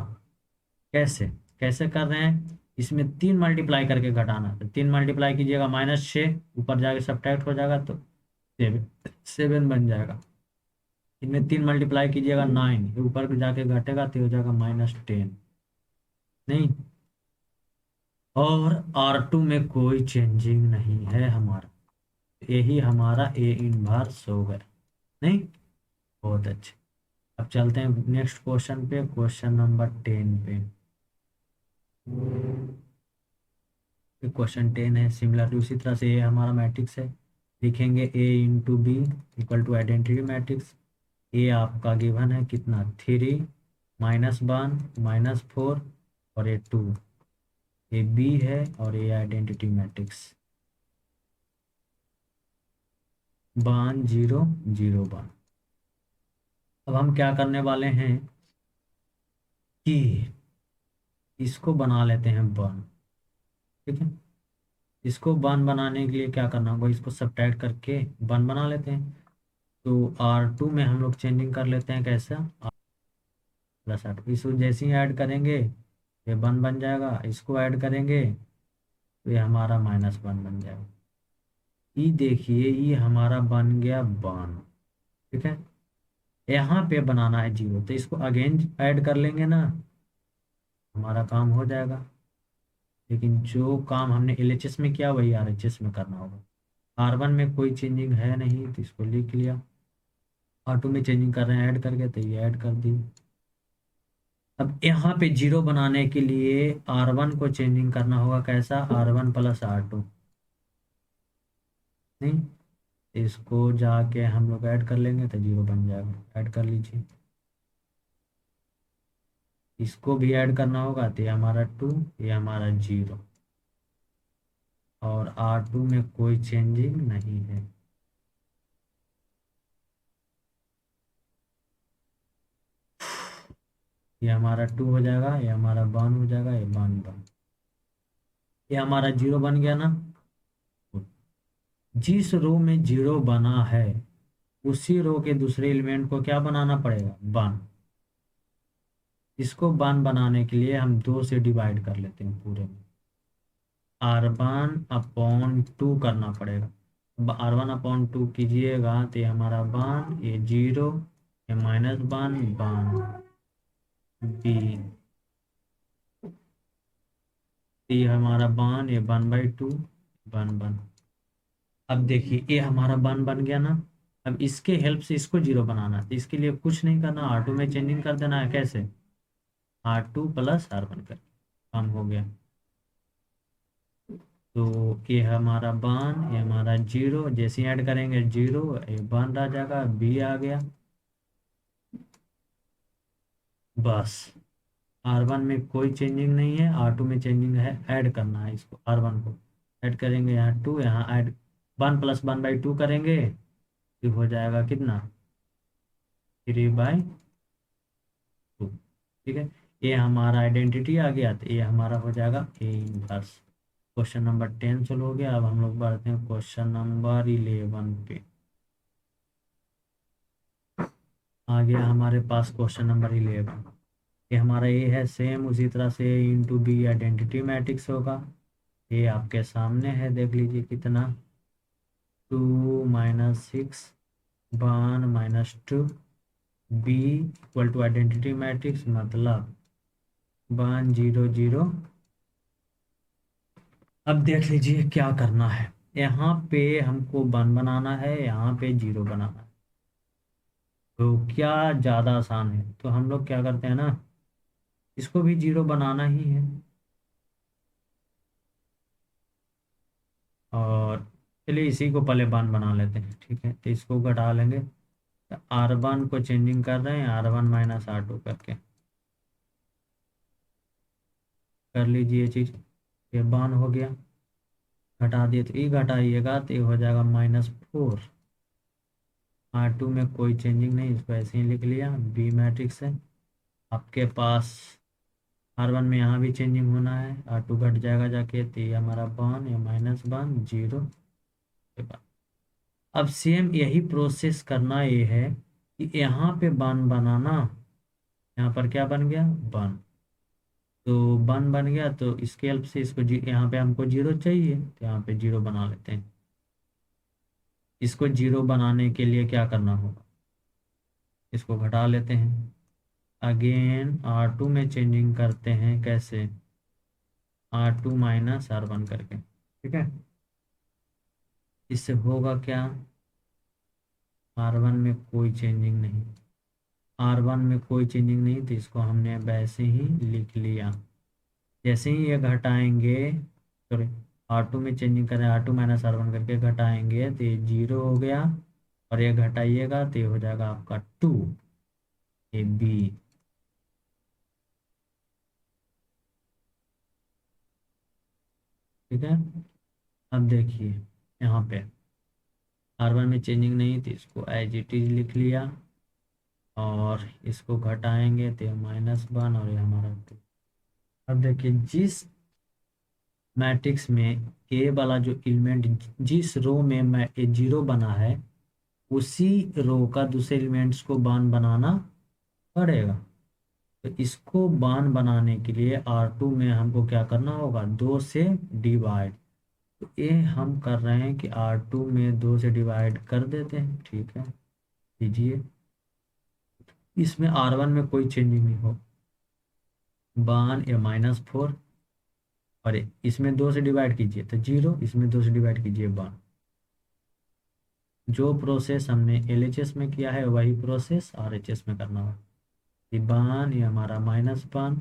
कैसे कैसे कर रहे हैं, इसमें 3 मल्टीप्लाई करके घटाना, तो 3 मल्टीप्लाई कीजिएगा -6, ऊपर जाके सब्ट्रैक्ट हो जाएगा तो 7 बन जाएगा। इनमें 3 मल्टीप्लाई कीजिएगा 9, ऊपर जाके घटेगा तो हो जाएगा -10। नहीं, और R2 में कोई चेंजिंग नहीं है हमारा, यही हमारा A इनवर्स हो गया। नहीं, बहुत अच्छे। अब चलते हैं नेक्स्ट क्वेश्चन पे, क्वेश्चन नंबर 10 पे। क्वेश्चन 10 है, सिमिलर उसी तरह से ये हमारा मैट्रिक्स है, लिखेंगे A into B equal to identity matrix. A आपका गिवन है कितना, 3 -1 -4 और ये 2, ये बी है और ये आइडेंटिटी मैट्रिक्स 1 0 0 1। अब हम क्या करने वाले हैं कि इसको बना लेते हैं 1, ठीक है। इसको 1 बनाने के लिए क्या करना होगा, इसको सब्ट्रैक्ट करके 1 बना लेते हैं। तो R2 में हम लोग चेंजिंग कर लेते हैं कैसा, +8, इसको जैसे ही ऐड करेंगे ये 1 बन जाएगा, इसको ऐड करेंगे तो ये हमारा -1 बन जाएगा। ई देखिए, ये हमारा बन गया 1, ठीक है। यहाँ पे बनाना है 0, तो इसको अगेन ऐड कर लेंगे ना, हमारा काम हो जाएगा। लेकिन जो काम हमने LHS में किया वही RHS में करना होगा। R1 में कोई चेंजिंग है नहीं, तो इसको लिख लिया। R2 में चेंजिंग कर रहे हैं ऐड करके, तो ये ऐड कर दी। अब यहाँ पे 0 बनाने के लिए R1 को चेंजिंग करना होगा कैसा, R1 + R2। नहीं, इसको जाके हम लोग ऐड कर लेंगे तो 0 बन जाएगा, ऐड कर लीजिए। इसको भी ऐड करना होगा तो ये हमारा 2, ये हमारा 0, और R2 में कोई चेंजिंग नहीं है। ये हमारा 2 हो जाएगा, ये हमारा 1 हो जाएगा, ये 1 ये हमारा 0 बन गया ना। जिस रो में 0 बना है उसी रो के दूसरे एलिमेंट को क्या बनाना पड़ेगा, 1। इसको 1 बनाने के लिए हम 2 से डिवाइड कर लेते हैं पूरे में, R1/2 करना पड़ेगा। अब R1/2 कीजिएगा तो ये हमारा 1, ये 0, ये -1 1 बी, ये हमारा 1, ये 1/2 1 1। अब देखिए ये हमारा 1 बन गया ना। अब इसके हेल्प से इसको 0 बनाना है, तो इसके लिए कुछ नहीं करना, R2 में चेंजिंग कर देना है कैसे, R2 + R1 कर, काम हो गया। तो ये हमारा 1, ये हमारा 0, जैसे ही ऐड करेंगे 0, ये 1 आ जाएगा, बी आ गया। बस R1 में कोई चेंजिंग नहीं है, R2 में चेंजिंग है, ऐड करना है इसको, R1 को ऐड करेंगे, यहाँ 2, यहाँ ऐड 1 + 1/2 करेंगे तो हो जाएगा कितना, 3/2, ठीक है। ये हमारा आइडेंटिटी आ गया, तो ये हमारा हो जाएगा A inverse. Question number 10 solve हो गया। अब हम लोग बढ़ते हैं क्वेश्चन नंबर 11 पे। आ गया हमारे पास क्वेश्चन नंबर 11। ये हमारा ए है, सेम उसी तरह से A into B identity matrix होगा। ये आपके सामने है, देख लीजिए कितना, 2 - 6 -2 B equal to identity matrix मतलब 1 0 0। अब देख लीजिए क्या करना है, यहाँ पे हमको 1 बनाना है, यहाँ पे 0 बनाना है। तो क्या ज़्यादा आसान है, तो हम लोग क्या करते हैं ना, इसको भी 0 बनाना ही है। और चलिए इसी को पहले 1 बना लेते हैं, ठीक है। तो इसको घटा लेंगे, तो R1 को चेंजिंग कर रहे हैं, R1 - R2 करके कर लीजिए ये चीज़। ये 1 हो गया, घटा दिए तो ये घटाइएगा तो ये हो जाएगा -4। R2 में कोई चेंजिंग नहीं, इसको ऐसे ही लिख लिया, बी मैट्रिक्स है आपके पास। R1 में यहाँ भी चेंजिंग होना है, R2 घट जाएगा जाके, तो ये हमारा 1, ये -1 0। अब सेम यही प्रोसेस करना ये है कि यहाँ पे 1 बनाना, यहाँ पर क्या बन गया 1, तो 1 बन गया, तो इसके हेल्प से इसको यहाँ पे हमको 0 चाहिए, तो यहाँ पे 0 बना लेते हैं। इसको 0 बनाने के लिए क्या करना होगा, इसको घटा लेते हैं, अगेन R2 में चेंजिंग करते हैं, कैसे, R2 - R1 करके, ठीक है। इससे होगा क्या, R1 में कोई चेंजिंग नहीं, R1 में कोई चेंजिंग नहीं, तो इसको हमने वैसे ही लिख लिया। जैसे ही ये घटाएंगे, सॉरी, R2 में चेंजिंग करें, R2 - R1 करके घटाएंगे तो ये 0 हो गया, और ये घटाइएगा तो ये हो जाएगा आपका 2, ये बी। ठीक है। अब देखिए यहाँ पे R1 में चेंजिंग नहीं थी, इसको एज इट इज लिख लिया, और इसको घटाएंगे तो -1 और ये हमारा 2। अब देखिए जिस मैट्रिक्स में ए वाला जो एलिमेंट, जिस रो में मैं ए 0 बना है, उसी रो का दूसरे एलिमेंट्स को 1 बनाना पड़ेगा। तो इसको 1 बनाने के लिए R2 में हमको क्या करना होगा, 2 से डिवाइड। तो ये हम कर रहे हैं कि R2 में 2 से डिवाइड कर देते हैं, ठीक है, कीजिए। इसमें R1 में कोई चेंजिंग नहीं हो, 1 या -4, और इसमें 2 से डिवाइड कीजिए तो 0, इसमें 2 से डिवाइड कीजिए 1। जो प्रोसेस हमने LHS में किया है वही प्रोसेस RHS में करना होगा। ये 1, ये हमारा -1,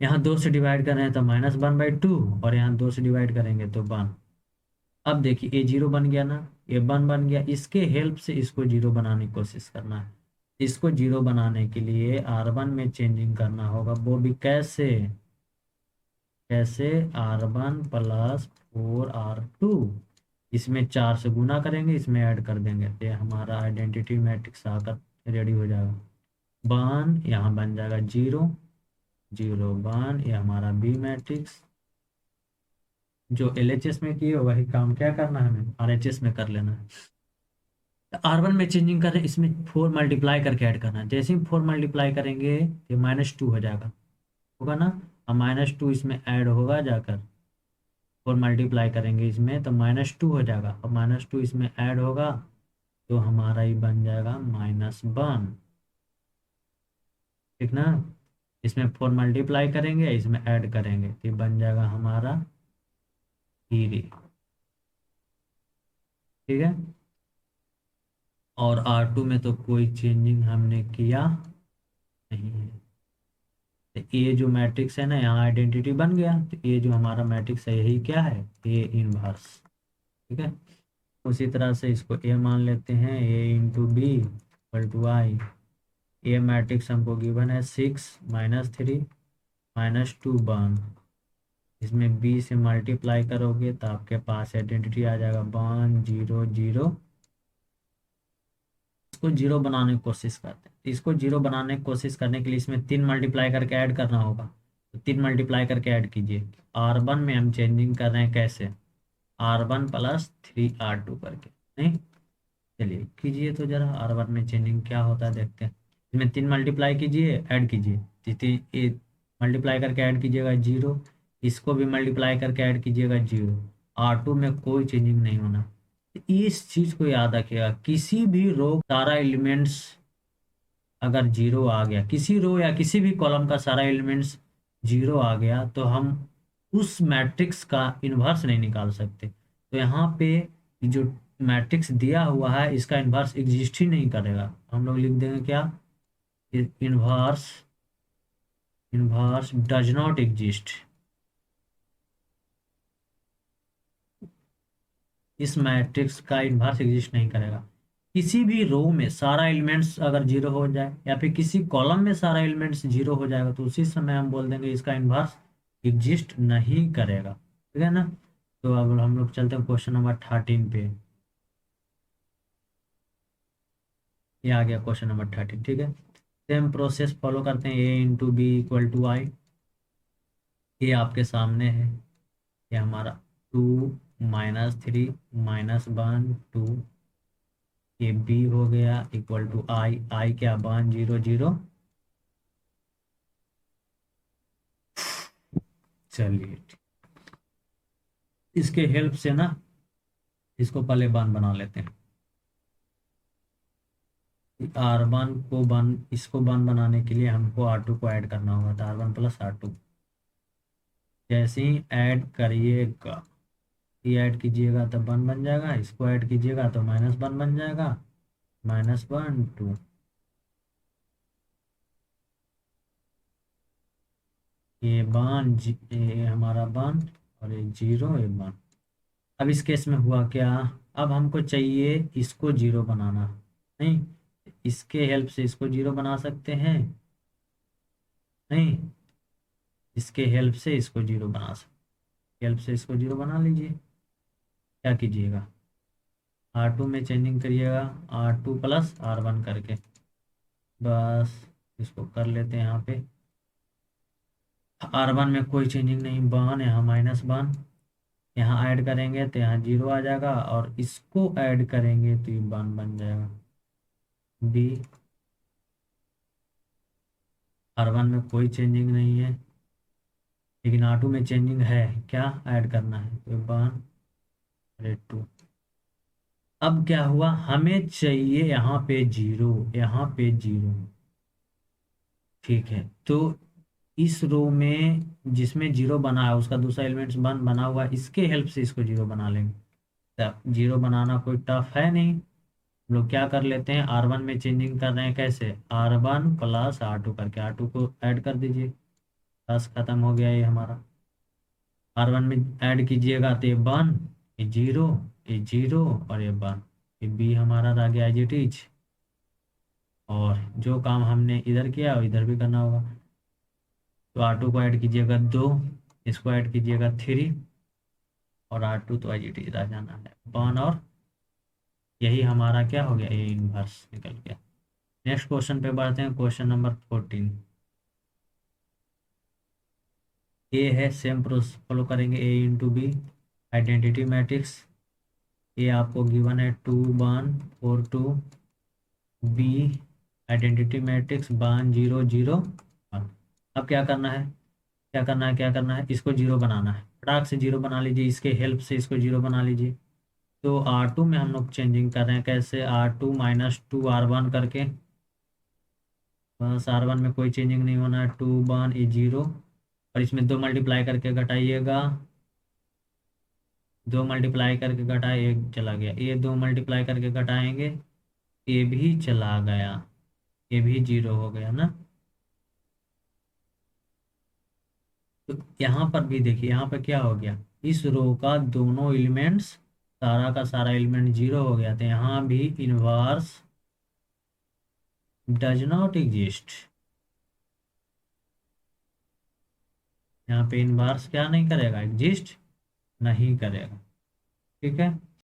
यहाँ 2 से डिवाइड कर रहे हैं तो -1/2, और यहाँ 2 से डिवाइड करेंगे तो 1। अब देखिए ये 0 बन गया ना, ये 1 बन गया, इसके हेल्प से इसको 0 बनाने की कोशिश करना है। इसको 0 बनाने के लिए R1 में चेंजिंग करना होगा, वो भी कैसे, कैसे, R1 + 4R2, इसमें 4 से गुना करेंगे, इसमें ऐड कर देंगे, तो हमारा आइडेंटिटी मैट्रिक्स आकर रेडी हो जाएगा। 1 यहाँ बन जाएगा 0 0 1, ये हमारा बी मैट्रिक्स। जो LHS में किए वही काम क्या करना है, हमें RHS में कर लेना है। R1 में चेंजिंग कर रहे हैं, इसमें 4 मल्टीप्लाई करके ऐड करना है। जैसे ही 4 मल्टीप्लाई करेंगे ये -2 हो जाएगा, होगा ना, अब -2 इसमें ऐड होगा जाकर, 4 मल्टीप्लाई करेंगे इसमें तो -2 हो जाएगा, अब -2 इसमें ऐड होगा तो हमारा ही बन जाएगा -1, ठीक ना। इसमें 4 मल्टीप्लाई करेंगे, इसमें ऐड करेंगे तो ये बन जाएगा हमारा 3, ठीक है। और R2 में तो कोई चेंजिंग हमने किया नहीं है, तो ये जो मैट्रिक्स है ना, यहाँ आइडेंटिटी बन गया, तो ये जो हमारा मैट्रिक्स है यही क्या है, ए इनवर्स, ठीक है। उसी तरह से इसको ए मान लेते हैं, A into B equal to I. A matrix हमको गिवन है 6 -3 -2 1, इसमें बी से मल्टीप्लाई करोगे तो आपके पास आइडेंटिटी आ जाएगा 1 0 0। इसको 0 बनाने की कोशिश करते हैं, इसको 0 बनाने की कोशिश करने के लिए इसमें 3 मल्टीप्लाई करके ऐड करना होगा, तो 3 मल्टीप्लाई करके ऐड कीजिए। R1 में हम चेंजिंग कर रहे हैं, कैसे, R1 + 3R2 करके, नहीं, चलिए कीजिए तो जरा R1 में चेंजिंग क्या होता है देखते हैं। इसमें 3 मल्टीप्लाई कीजिए, ऐड कीजिए, ये मल्टीप्लाई करके ऐड कीजिएगा 0, इसको भी मल्टीप्लाई करके ऐड कीजिएगा 0। R2 में कोई चेंजिंग नहीं होना। इस चीज को याद रखिएगा, किसी भी रो सारा एलिमेंट्स अगर 0 आ गया, किसी रो या किसी भी कॉलम का सारा एलिमेंट्स 0 आ गया, तो हम उस मैट्रिक्स का इन्वर्स नहीं निकाल सकते। तो यहाँ पे जो मैट्रिक्स दिया हुआ है इसका इन्वर्स एग्जिस्ट ही नहीं करेगा। हम लोग लिख देंगे क्या, इन्वर्स डज नॉट एग्जिस्ट। इस मैट्रिक्स का इन्वर्स एग्जिस्ट नहीं करेगा। किसी भी रो में सारा एलिमेंट्स अगर 0 हो जाए या फिर किसी कॉलम में सारा एलिमेंट्स 0 हो जाएगा, तो उसी समय हम बोल देंगे इसका इन्वर्स एग्जिस्ट नहीं करेगा। ठीक है ना। तो अब हम लोग चलते हैं क्वेश्चन नंबर 13 पे। ये आ गया क्वेश्चन नंबर 13। ठीक है, सेम प्रोसेस फॉलो करते हैं। a into B equal to I. ये आपके सामने है, ये हमारा 2 -3 -1 2। ये b हो गया इक्वल टू आई क्या 1 0 0। चलिए, इसके हेल्प से ना इसको पहले वन बना लेते हैं। R1 को वन, इसको वन बनाने के लिए हमको R2 को ऐड करना होगा, तो R1 + R2। जैसे ही ऐड करिएगा, ये ऐड कीजिएगा तो 1 बन जाएगा, इसको ऐड कीजिएगा तो -1 बन जाएगा, -1 2। ये ये हमारा 1 और ये 0 ये 1। अब इस केस में हुआ क्या, अब हमको चाहिए इसको 0 बनाना। नहीं, इसके हेल्प से इसको 0 बना सकते हैं। नहीं, इसके हेल्प से इसको 0 बना सकते, हेल्प से इसको 0 बना लीजिए। क्या कीजिएगा, R2 में चेंजिंग करिएगा, R2 + R1 करके। बस इसको कर लेते हैं यहाँ पे। R1 में कोई चेंजिंग नहीं, 1 यहाँ -1। यहाँ ऐड करेंगे तो यहाँ 0 आ जाएगा, और इसको ऐड करेंगे तो ये 1 बन जाएगा। बी R1 में कोई चेंजिंग नहीं है, लेकिन R2 में चेंजिंग है। क्या ऐड करना है, तो 1 और 2। अब क्या हुआ, हमें चाहिए यहाँ पे 0, यहाँ पे 0। ठीक है, तो इस रो में जिसमें 0 बना है उसका दूसरा एलिमेंट्स 1 बना हुआ है, इसके हेल्प से इसको 0 बना लेंगे। तो 0 बनाना कोई टफ है नहीं। हम लोग क्या कर लेते हैं, R1 में चेंजिंग कर रहे हैं, कैसे, R1 + R2 करके। R2 को ऐड कर दीजिए, बस खत्म हो गया ये हमारा। R1 में ऐड कीजिएगा तो ये 1, ये 0, ये 0 और ये 1। ये बी हमारा रह गया एज इट इज। और जो काम हमने इधर किया वो इधर भी करना होगा। तो R2 को ऐड कीजिएगा 2, इसको ऐड कीजिएगा 3, और R2 तो एज इट इज रह जाना है 1। और यही हमारा क्या हो गया, ये इन्वर्स निकल गया। नेक्स्ट क्वेश्चन पे बढ़ते हैं, क्वेश्चन नंबर 14। ये है सेम प्रोसेस फॉलो करेंगे, a into B identity matrix. ये आपको गिवन है 2 1 4 2। B identity matrix 1 0 0 1। अब क्या करना है, इसको 0 बनाना है। फटाक से 0 बना लीजिए, इसके हेल्प से इसको 0 बना लीजिए। तो R2 में हम लोग चेंजिंग कर रहे हैं, कैसे, R2 - 2 R1 करके। बस R1 में कोई चेंजिंग नहीं होना है, 2 1 ये 0, और इसमें 2 मल्टीप्लाई करके घटाइएगा, 2 मल्टीप्लाई करके घटाए 1 चला गया, ये 2 मल्टीप्लाई करके घटाएंगे, ये भी चला गया, ये भी 0 हो गया ना। तो यहाँ पर भी देखिए, यहाँ पर क्या हो गया, इस रो का दोनों एलिमेंट्स, सारा का सारा एलिमेंट 0 हो गया, तो यहाँ भी इनवर्स डज नॉट एग्जिस्ट। यहाँ पे इनवर्स क्या नहीं करेगा, एग्जिस्ट नहीं करेगा। ठीक है।